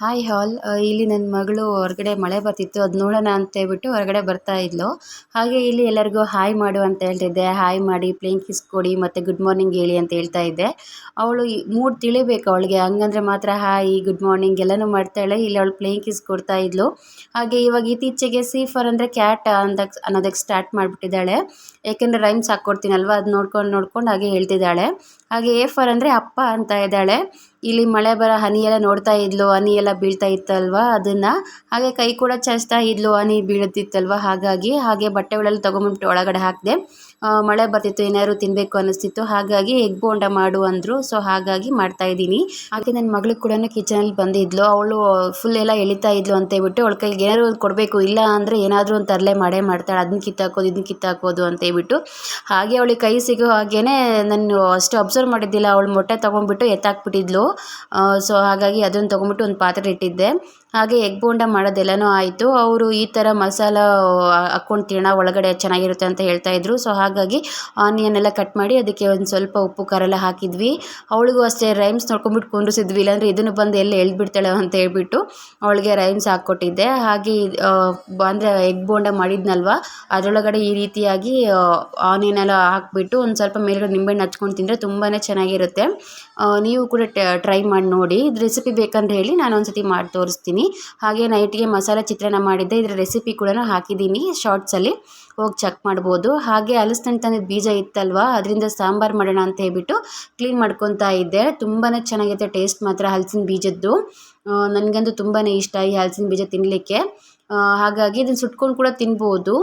Hi ಹಾಲ್ ಇಲ್ಲಿ ನನ್ನ ಮಗಳು ಹೊರಗಡೆ ಮಳೆ ಬರ್ತಿತ್ತು ಅದು ನೋಡೋಣ ಅಂತ ಹೇಳ್ಬಿಟ್ಟು ಹೊರಗಡೆ ಬರ್ತಾ ಇದ್ಲು. ಹಾಗೆ ಇಲ್ಲಿ ಎಲ್ಲರಿಗೂ ಹಾಯ್ ಮಾಡು ಅಂತ ಹೇಳ್ತಿದ್ದೆ. ಹಾಯ್ ಮಾಡಿ ಪ್ಲೇಯಿಂಗ್ ಕಿಸ್ ಕೊಡಿ ಮತ್ತು ಗುಡ್ ಮಾರ್ನಿಂಗ್ ಹೇಳಿ ಅಂತ ಹೇಳ್ತಾ ಇದ್ದೆ. ಅವಳು ಮೂಡ್ ತಿಳಿಬೇಕು ಅವಳಿಗೆ, ಹಂಗಂದ್ರೆ ಮಾತ್ರ ಹಾಯ್ ಗುಡ್ ಮಾರ್ನಿಂಗ್ ಎಲ್ಲನೂ ಮಾಡ್ತಾಳೆ. ಇಲ್ಲಿ ಅವಳು ಪ್ಲೇಯಿಂಗ್ ಕಿಸ್ ಕೊಡ್ತಾ ಇದ್ಲು. ಹಾಗೆ ಇವಾಗ ಇತ್ತೀಚೆಗೆ ಸಿ ಫಾರ್ ಅಂದರೆ ಕ್ಯಾಟ್ ಅನ್ನೋದಕ್ಕೆ ಸ್ಟಾರ್ಟ್ ಮಾಡಿಬಿಟ್ಟಿದ್ದಾಳೆ. ಏಕೆಂದರೆ ರೈಮ್ಸ್ ಹಾಕ್ಕೊಡ್ತೀನಲ್ವ, ಅದು ನೋಡ್ಕೊಂಡು ಹಾಗೆ ಹೇಳ್ತಿದ್ದಾಳೆ. ಹಾಗೆ ಎ ಫಾರ್ ಅಂದರೆ ಅಪ್ಪ ಅಂತ ಇದ್ದಾಳೆ. ಇಲ್ಲಿ ಮಳೆ ಬರೋ ಹನಿ ಎಲ್ಲ ನೋಡ್ತಾ ಇದ್ಲು, ಹನಿ ಎಲ್ಲ ಬೀಳ್ತಾ ಇತ್ತಲ್ವ ಅದನ್ನು. ಹಾಗೆ ಕೈ ಕೂಡ ಚಾಚ್ತಾ ಇದ್ಲು, ಹನಿ ಬೀಳುತ್ತಿತ್ತಲ್ವ ಹಾಗೆ ಬಟ್ಟೆಗಳೆಲ್ಲ ತೊಗೊಂಬಿಟ್ಟು ಒಳಗಡೆ ಹಾಕಿದೆ. ಮಳೆ ಬರ್ತಿತ್ತು, ಏನಾದ್ರು ತಿನ್ನಬೇಕು ಅನ್ನಿಸ್ತಿತ್ತು, ಹಾಗಾಗಿ ಎಗ್ ಬೋಂಡ ಮಾಡು ಅಂದರು. ಸೊ ಹಾಗಾಗಿ ಮಾಡ್ತಾ ಇದ್ದೀನಿ. ಹಾಗೆ ನನ್ನ ಮಗಳಿಗೆ ಕೂಡ ಕಿಚನಲ್ಲಿ ಬಂದಿದ್ಲು. ಅವಳು ಫುಲ್ ಎಲ್ಲ ಎಳಿತಾ ಇದ್ಲು ಅಂತ ಹೇಳ್ಬಿಟ್ಟು ಅವಳ ಕೈಗೆ ಏನಾದ್ರು ಒಂದು ಕೊಡಬೇಕು, ಇಲ್ಲ ಅಂದರೆ ಏನಾದರೂ ಒಂದು ತರಲೆ ಮಾಡೇ ಮಾಡ್ತಾಳೆ, ಅದನ್ನ ಕಿತ್ತಾಕೋದು ಇದನ್ನ ಕಿತ್ತಾಕೋದು ಅಂತ ಹೇಳ್ಬಿಟ್ಟು. ಹಾಗೆ ಅವಳಿಗೆ ಕೈ ಸಿಗೋ ಹಾಗೇ ನಾನು ಅಷ್ಟು ಅಬ್ಸರ್ವ್ ಮಾಡಿದ್ದಿಲ್ಲ, ಅವಳು ಮೊಟ್ಟೆ ತೊಗೊಂಡ್ಬಿಟ್ಟು ಎತ್ತಾಕ್ಬಿಟ್ಟಿದ್ಲು. ಸೊ ಹಾಗಾಗಿ ಅದನ್ನು ತೊಗೊಂಬಿಟ್ಟು ಒಂದು ಪಾತ್ರೆ ಇಟ್ಟಿದ್ದೆ. ಹಾಗೆ ಎಗ್ ಬೋಂಡ ಮಾಡೋದೆಲ್ಲನೂ ಆಯಿತು. ಅವರು ಈ ಥರ ಮಸಾಲ ಹಾಕ್ಕೊಂಡು ತಿನ್ನೋಣ ಒಳಗಡೆ ಚೆನ್ನಾಗಿರುತ್ತೆ ಅಂತ ಹೇಳ್ತಾಯಿದ್ರು. ಸೊ ಹಾಗಾಗಿ ಆನಿಯನ್ ಎಲ್ಲ ಕಟ್ ಮಾಡಿ ಅದಕ್ಕೆ ಒಂದು ಸ್ವಲ್ಪ ಉಪ್ಪು ಖಾರ ಎಲ್ಲ ಹಾಕಿದ್ವಿ. ಅವಳಿಗೂ ಅಷ್ಟೇ ರೈಮ್ಸ್ ನೋಡ್ಕೊಂಬಿಟ್ಟು ಕುಂಡ್ರಿಸಿದ್ವಿ, ಇಲ್ಲಾಂದರೆ ಇದನ್ನು ಬಂದು ಎಲ್ಲಿ ಎಳ್ದುಬಿಡ್ತಾಳೆ ಅಂತ ಹೇಳ್ಬಿಟ್ಟು ಅವಳಿಗೆ ರೈಮ್ಸ್ ಹಾಕ್ಕೊಟ್ಟಿದ್ದೆ. ಹಾಗೆ ಅಂದರೆ ಎಗ್ ಬೋಂಡ ಮಾಡಿದ್ನಲ್ವ ಅದರೊಳಗಡೆ ಈ ರೀತಿಯಾಗಿ ಆನಿಯನ್ ಎಲ್ಲ ಹಾಕಿಬಿಟ್ಟು ಒಂದು ಸ್ವಲ್ಪ ಮೇಲ್ಗಡೆ ನಿಂಬೆಹಣ್ಣು ಹಚ್ಕೊಂಡು ತಿಂದರೆ ತುಂಬಾ ಚೆನ್ನಾಗಿರುತ್ತೆ. ನೀವು ಕೂಡ ಟ್ರೈ ಮಾಡಿ ನೋಡಿ. ಇದು ರೆಸಿಪಿ ಬೇಕಂದ್ರೆ ಹೇಳಿ, ನಾನು ಒಂದು ಸತಿ ಮಾಡಿ ತೋರಿಸ್ತೀನಿ. ಹಾಗೆ ನೈಟ್ಗೆ ಮಸಾಲೆ ಚಿತ್ರಾನ್ನ ಮಾಡಿದ್ದೆ, ಇದರ ರೆಸಿಪಿ ಕೂಡ ಹಾಕಿದ್ದೀನಿ ಶಾರ್ಟ್ಸಲ್ಲಿ, ಹೋಗಿ ಚೆಕ್ ಮಾಡ್ಬೋದು. ಹಾಗೆ ಹಲಸಿನ ತಂದಿದ್ದ ಬೀಜ ಇತ್ತಲ್ವ, ಅದರಿಂದ ಸಾಂಬಾರು ಮಾಡೋಣ ಅಂತ ಹೇಳ್ಬಿಟ್ಟು ಕ್ಲೀನ್ ಮಾಡ್ಕೊತಾ ಇದ್ದೆ. ತುಂಬಾ ಚೆನ್ನಾಗಿರುತ್ತೆ ಟೇಸ್ಟ್ ಮಾತ್ರ ಹಲಸಿನ ಬೀಜದ್ದು. ನನಗಂತೂ ತುಂಬಾ ಇಷ್ಟ ಈ ಹಲಸಿನ ಬೀಜ ತಿನ್ನಲಿಕ್ಕೆ. ಹಾಗಾಗಿ ಇದನ್ನು ಸುಟ್ಕೊಂಡು ಕೂಡ ತಿನ್ಬೋದು.